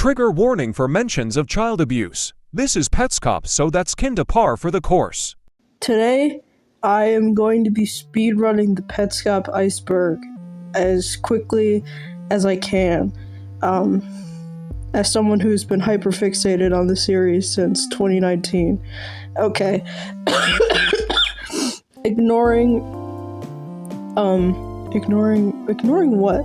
Trigger warning for mentions of child abuse. This is Petscop, so that's kin to par for the course. Today, I am going to be speedrunning the Petscop iceberg as quickly as I can. As someone who's been hyperfixated on the series since 2019. Okay. Ignoring what?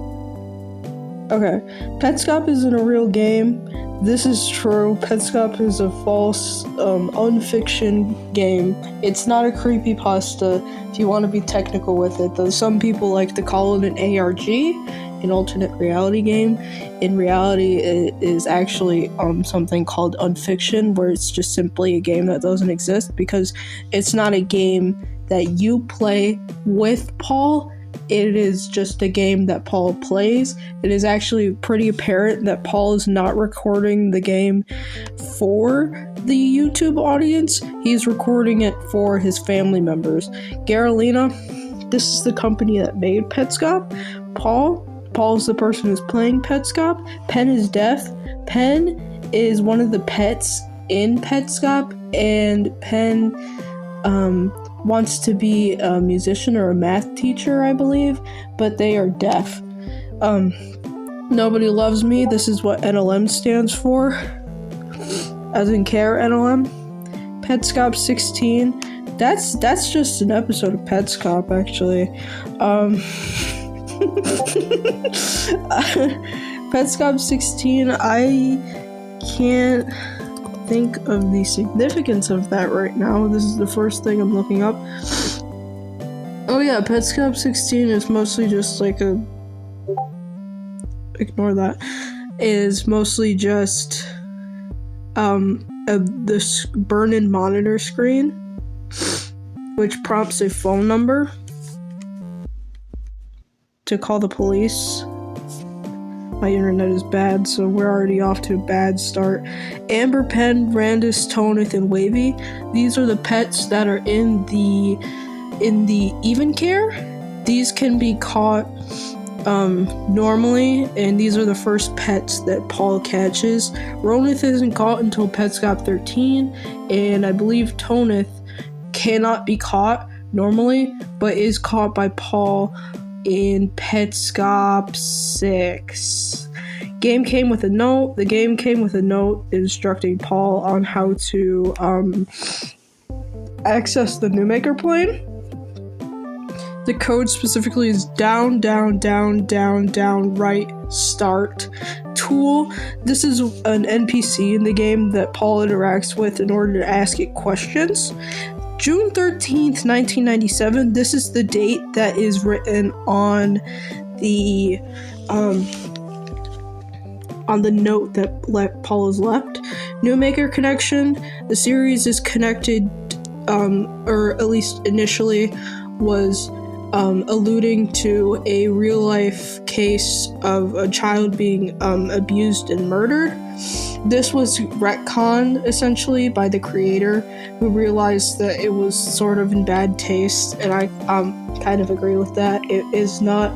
Okay. Petscop isn't a real game. This is true. Petscop is a false, unfiction game. It's not a creepypasta, if you want to be technical with it, though some people like to call it an ARG, an alternate reality game. In reality, it is actually something called unfiction, where it's just simply a game that doesn't exist, because it's not a game that you play with Paul. It is just a game that Paul plays. It is actually pretty apparent that Paul is not recording the game for the YouTube audience. He's recording it for his family members. Garalina, this is the company that made Petscop. Paul's the person who's playing Petscop. Pen is deaf. Pen is one of the pets in Petscop, and Pen wants to be a musician or a math teacher, I believe, but they are deaf. Nobody loves me. This is what NLM stands for. As in care NLM. Petscop 16. That's just an episode of Petscop, actually. Petscop 16, I can't think of the significance of that right now. This is the first thing I'm looking up. Oh yeah, Petscop 16 is mostly just like ignore that. Is mostly just this burn-in monitor screen, which prompts a phone number to call the police. My internet is bad, so we're already off to a bad start. Amber, Pen, Brandis, Toneth, and Wavy. These are the pets that are in the even care. These can be caught normally, and these are the first pets that Paul catches. Roneth isn't caught until Petscop 13, and I believe Toneth cannot be caught normally, but is caught by Paul in Petscop 6. Game came with a note. The game came with a note instructing Paul on how to access the Newmaker plane. The code specifically is down, right, start, tool. This is an NPC in the game that Paul interacts with in order to ask it questions. June 13th, 1997, this is the date that is written on the note that Paul has left. Newmaker connection. The series is connected, or at least initially was alluding to a real-life case of a child being abused and murdered. This was retconned, essentially, by the creator, who realized that it was sort of in bad taste, and I kind of agree with that. It is not...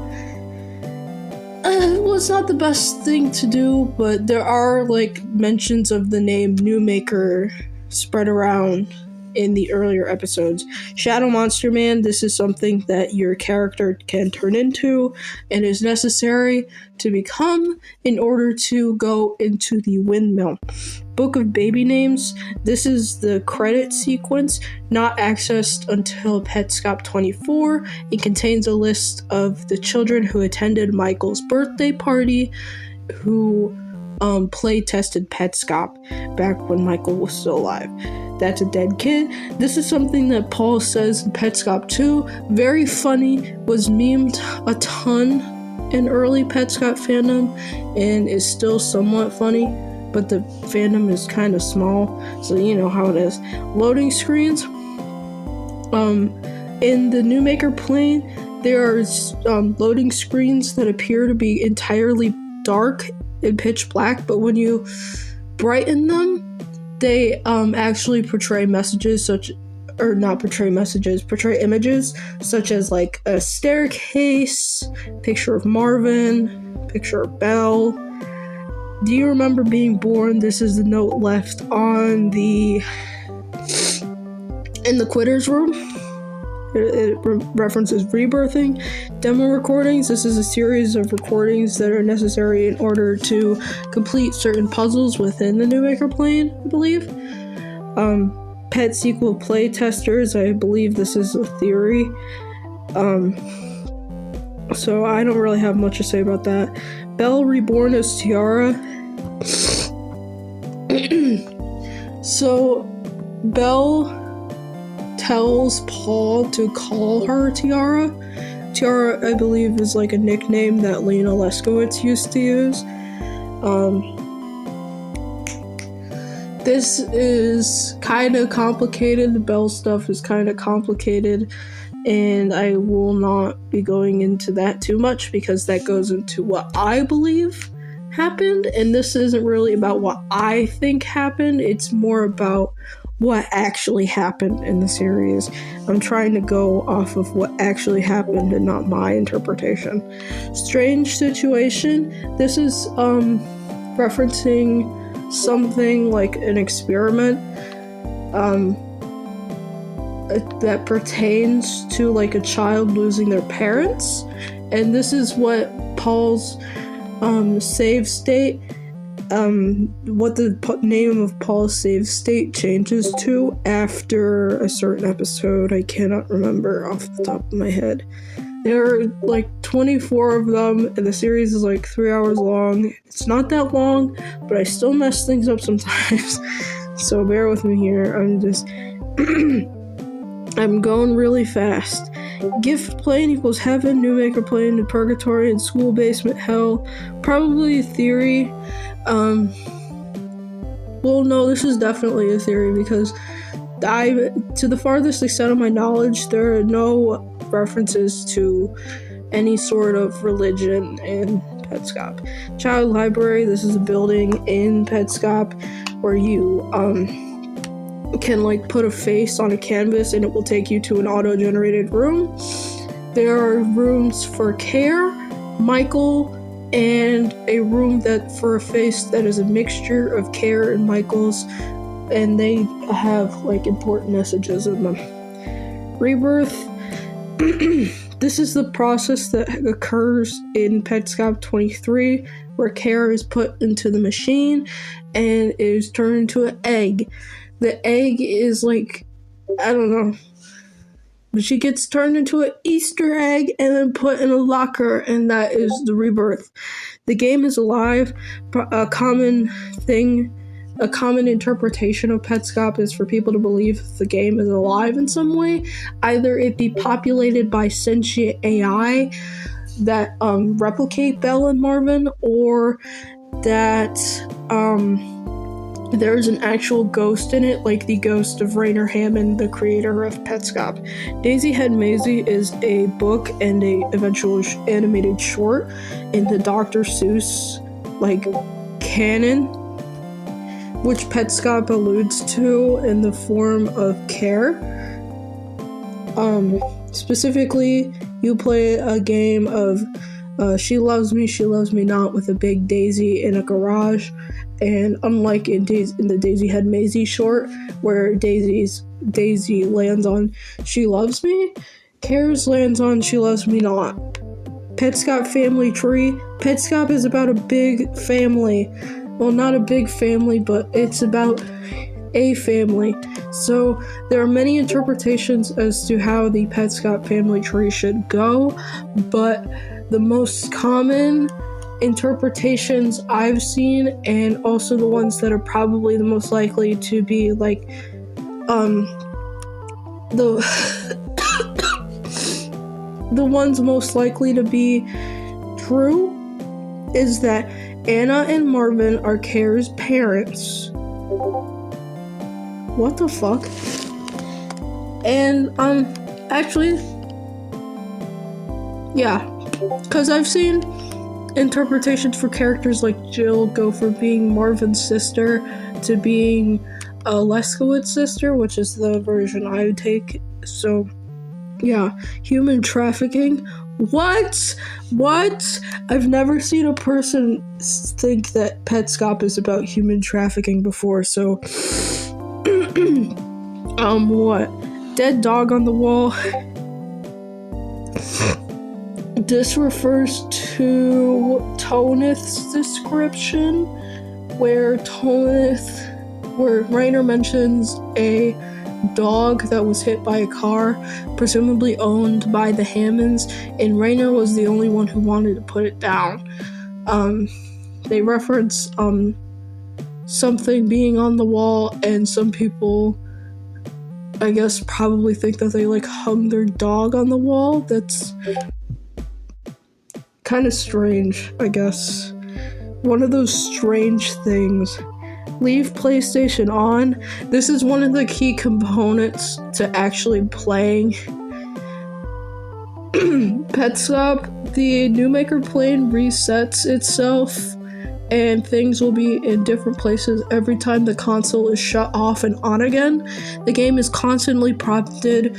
well, it's not the best thing to do, but there are, mentions of the name Newmaker spread around in the earlier episodes. Shadow Monster Man, this is something that your character can turn into and is necessary to become in order to go into the windmill. Book of Baby Names, this is the credit sequence, not accessed until Petscop 24. It contains a list of the children who attended Michael's birthday party, who play tested Petscop back when Michael was still alive. That's a dead kid. This is something that Paul says in Petscop 2. Very funny, was memed a ton in early Petscop fandom, and is still somewhat funny, but the fandom is kind of small, so you know how it is. Loading screens. In the Newmaker plane, there are loading screens that appear to be entirely dark and pitch black, but when you brighten them, they actually portray images such as a staircase, picture of Marvin, picture of Belle, Do you remember being born? This is the note left on in the quitter's room. It references rebirthing. Demo recordings. This is a series of recordings that are necessary in order to complete certain puzzles within the New Maker plane, I believe. Pet sequel play testers. I believe this is a theory. So I don't really have much to say about that. Belle reborn as Tiara. So Belle tells Paul to call her Tiara. Tiara, I believe, is like a nickname that Lena Leskowitz used to use. This is kind of complicated. The Belle stuff is kind of complicated, and I will not be going into that too much because that goes into what I believe happened, and this isn't really about what I think happened. It's more about what actually happened in the series. I'm trying to go off of what actually happened and not my interpretation. Strange situation. This is referencing something like an experiment that pertains to like a child losing their parents, and this is what Paul's save state, what the name of Paul's save state changes to after a certain episode. I cannot remember off the top of my head. There are like 24 of them, and the series is like 3 hours long. It's not that long, but I still mess things up sometimes. So bear with me here. I'm going really fast. Gift plane equals heaven, New Maker plane to purgatory, and school basement hell. Probably a theory. Well, no, this is definitely a theory because to the farthest extent of my knowledge, there are no references to any sort of religion in Petscop. Child library. This is a building in Petscop where you can like put a face on a canvas and it will take you to an auto-generated room. There are rooms for Care, Michael, and a room that for a face that is a mixture of Care and Michael's, and they have like important messages in them. Rebirth. This is the process that occurs in Petscop 23 where Care is put into the machine and is turned into an egg. The egg is like, I don't know, but she gets turned into an Easter egg and then put in a locker, and that is the rebirth. The game is alive. A common interpretation of Petscop is for people to believe the game is alive in some way. Either it be populated by sentient AI that replicate Belle and Marvin, or that there's an actual ghost in it, like the ghost of Rainer Hammond, the creator of Petscop. Daisy Head Maisie is a book and a eventual animated short in the Dr. Seuss like canon, which Petscop alludes to in the form of Care. Specifically, you play a game of She Loves Me, She Loves Me Not with a big Daisy in a garage. And unlike in the Daisy Head Maisie short, where Daisy lands on She Loves Me, Care's lands on She Loves Me Not. Petscop family tree. Petscop is about a big family. Well, not a big family, but it's about a family. So there are many interpretations as to how the Petscop family tree should go, but the most common interpretations I've seen, and also the ones that are probably the most likely to be like the ones most likely to be true is that Anna and Marvin are Care's parents. What the fuck? And actually, yeah, because I've seen interpretations for characters like Jill go from being Marvin's sister to being a Leskowitz's sister, which is the version I would take. So Yeah, human trafficking. What? I've never seen a person think that Petscop is about human trafficking before, so what? Dead dog on the wall. This refers to Tonith's description, where Rainer mentions a dog that was hit by a car, presumably owned by the Hammonds, and Rainer was the only one who wanted to put it down. They reference something being on the wall, and some people, I guess, probably think that they hung their dog on the wall. That's kind of strange, I guess. One of those strange things. Leave PlayStation on. This is one of the key components to actually playing Petscop. The new maker plane resets itself, and things will be in different places every time the console is shut off and on again. The game is constantly prompted.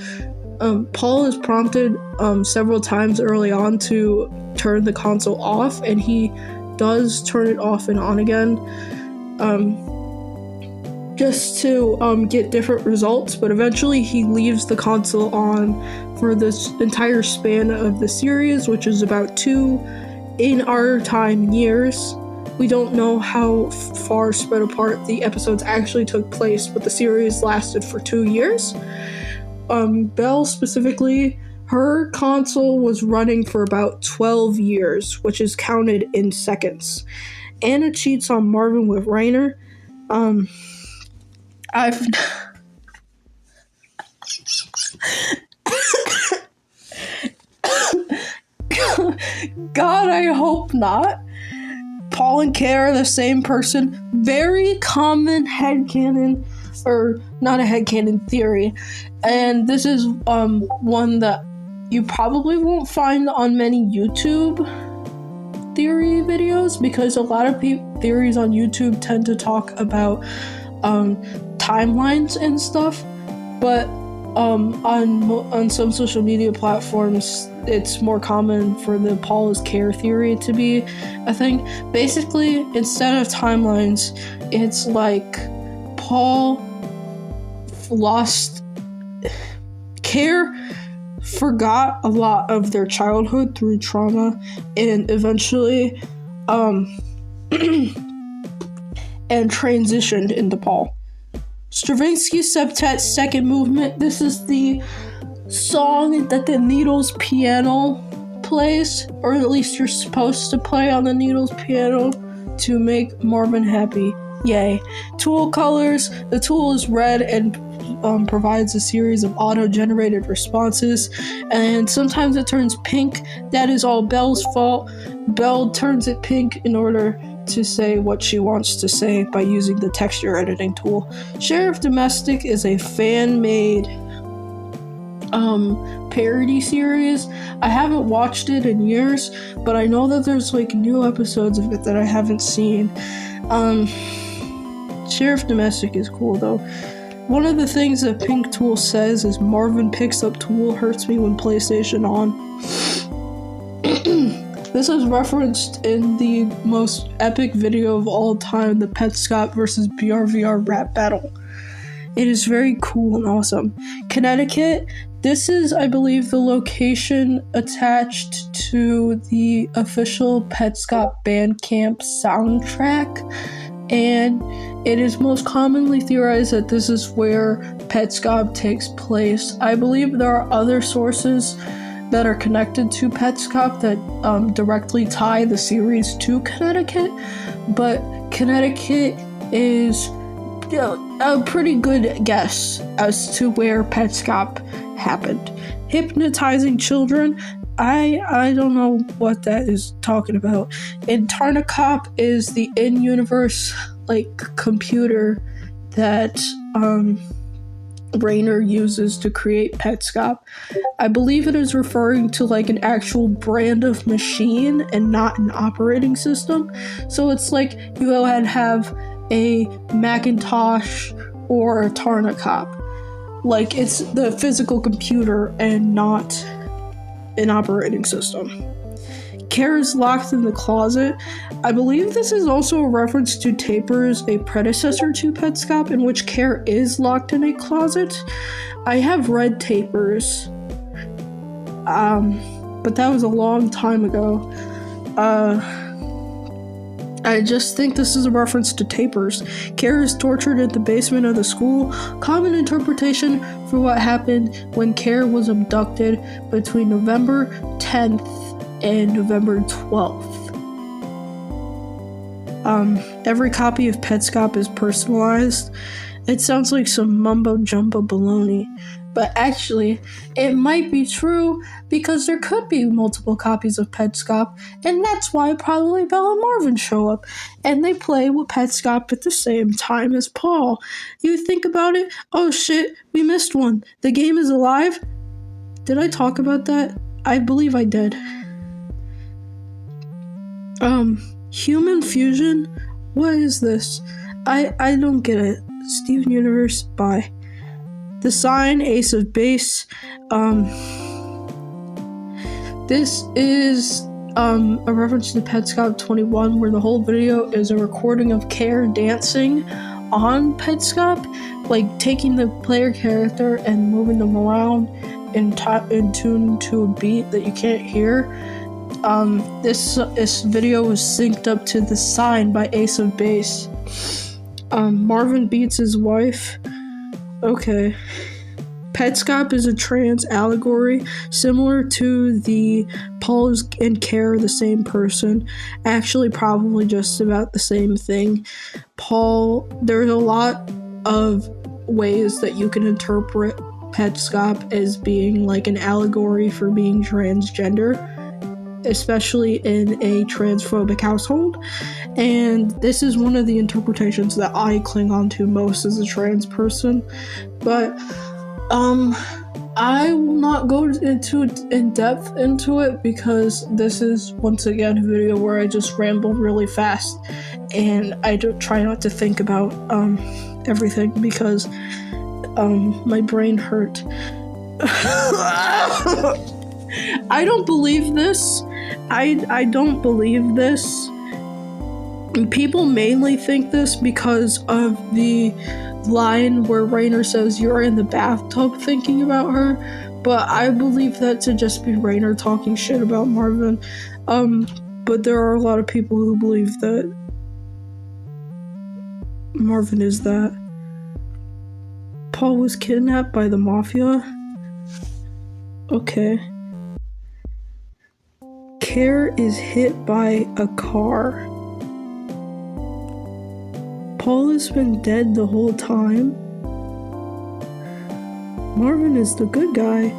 Paul is prompted several times early on to turn the console off, and he does turn it off and on again. Just to get different results, but eventually he leaves the console on for this entire span of the series, which is about 2 in our time years. We don't know how far spread apart the episodes actually took place, but the series lasted for 2 years. Belle specifically, her console was running for about 12 years, which is counted in seconds. Anna cheats on Marvin with Rainer. God, I hope not. Paul and Kay are the same person. Very common headcanon, or not a headcanon theory. And this is one that you probably won't find on many YouTube theory videos, because a lot of theories on YouTube tend to talk about timelines and stuff, but on some social media platforms it's more common for the Paul is care theory to be a thing. Basically, instead of timelines, it's like Paul forgot a lot of their childhood through trauma, and eventually and transitioned into Paul. Stravinsky Septet second movement. This is the song that the Needles piano plays, or at least you're supposed to play on the Needles piano to make Marvin happy. Yay. Tool colors. The tool is red and provides a series of auto-generated responses, and sometimes it turns pink. That is all Belle's fault. Belle turns it pink in order to say what she wants to say by using the texture editing tool. Sheriff Domestic is a fan-made parody series. I haven't watched it in years, but I know that there's new episodes of it that I haven't seen. Sheriff Domestic is cool though. One of the things that Pink Tool says is Marvin picks up tool, hurts me when PlayStation on. This is referenced in the most epic video of all time, the Petscop vs. BRVR rap battle. It is very cool and awesome. Connecticut. This is, I believe, the location attached to the official Petscop Bandcamp soundtrack, and it is most commonly theorized that this is where Petscop takes place. I believe there are other sources that are connected to Petscop that directly tie the series to Connecticut, but Connecticut is a pretty good guess as to where Petscop happened. Hypnotizing children. I don't know what that is talking about. And Tarnacop is the in-universe computer that Rainer uses to create Petscop. I believe it is referring to an actual brand of machine and not an operating system. So it's like you have a Macintosh or a Tarnacop. Like, it's the physical computer and not an operating system. Care is locked in the closet. I believe this is also a reference to Tapers, a predecessor to Petscop, in which Care is locked in a closet. I have read Tapers, but that was a long time ago. I just think this is a reference to Tapers. Care is tortured at the basement of the school. Common interpretation for what happened when Care was abducted between November 10th and November 12th. Every copy of Petscop is personalized. It sounds like some mumbo-jumbo baloney, but actually, it might be true because there could be multiple copies of Petscop, and that's why probably Belle and Marvin show up, and they play with Petscop at the same time as Paul. You think about it, oh shit, we missed one. The game is alive? Did I talk about that? I believe I did. Human fusion? What is this? I don't get it. Steven Universe, bye. The sign, Ace of Base. This is a reference to Petscop 21, where the whole video is a recording of Care dancing on Petscop, like taking the player character and moving them around in tune to a beat that you can't hear. This video was synced up to The Sign by Ace of Base. Marvin beats his wife. Okay. Petscop is a trans allegory similar to the Paul and Care, the same person. Actually, probably just about the same thing. Paul, there's a lot of ways that you can interpret Petscop as being like an allegory for being transgender, especially in a transphobic household. And this is one of the interpretations that I cling on to most as a trans person. But I will not go in depth into it because this is once again a video where I just ramble really fast and I try not to think about everything because my brain hurt. I don't believe this. I don't believe this. People mainly think this because of the line where Rainer says you're in the bathtub thinking about her, but I believe that to just be Rainer talking shit about Marvin. But there are a lot of people who believe that Marvin is that. Paul was kidnapped by the mafia. Okay. Care is hit by a car. Paul has been dead the whole time. Marvin is the good guy.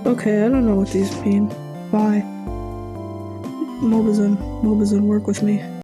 Okay, I don't know what these mean. Bye. Mobazin, work with me.